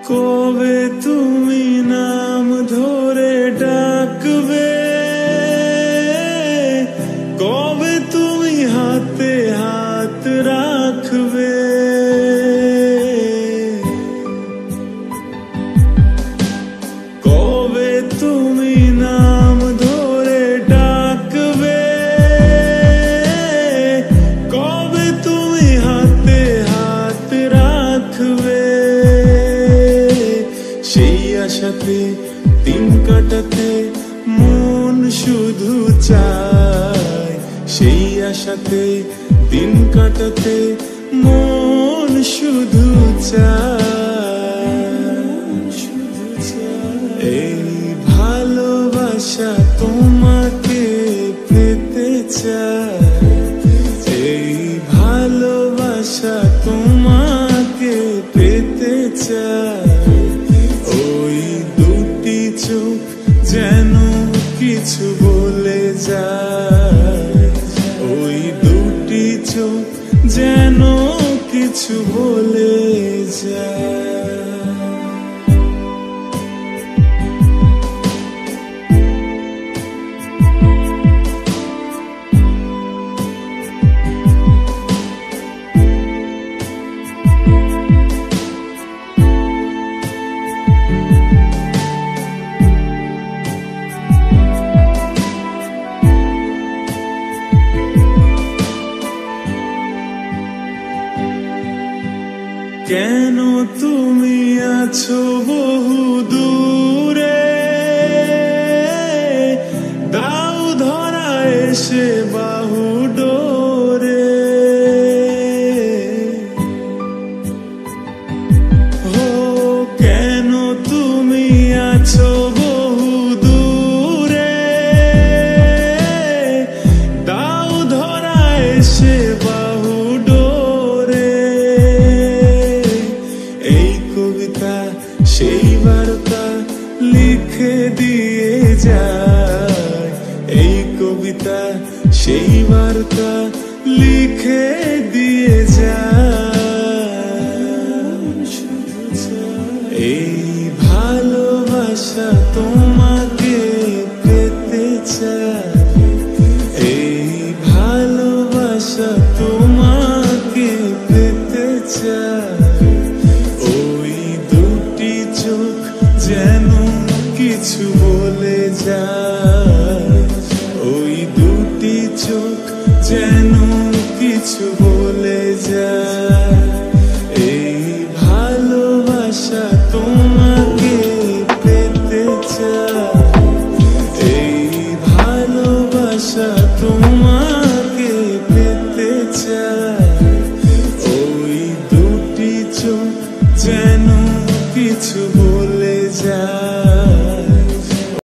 কবে তুমি নাম ধরে ডাকবে, কবে তুমি হাতে হাত রাখবে, কবে তুমি নাম ধরে ডাকবে, কবে তুমি হাতে হাত রাখবে। সেই আশাতে দিন কাটাতে মন শুধু চায়, সেই আশাতে দিন কাটাতে মন শুধু চায়। এই ভালোবাসা তোমাকে পেতে চায়, এই ভালোবাসা তোমাকে পেতে চায়। ওই দুটি চোখ যেন কিছু বলে যায়, ওই দুটি চোখ যেন কিছু বলে যায়। কেন তুমি আছো বহু দূরে, দাও ধরা এসে বাহু ডোরে। ও কেন তুমি আছো বহু দূরে, দাও ধরা এসে বাহু ডোরে। এই কবিতা সেই বার্তা লিখে দিয়ে যায়, এই কবিতা সেই বার্তা লিখে দিয়ে যায়। এই ভালোবাসা তোমাকে পেতে চায়, এই ভালোবাসা তোমাকে পেতে চায়। ওই দুটি চোখ যেন কিছু বলে যায়, ওই দুটি চোখ যেন কিছু বলে যায়।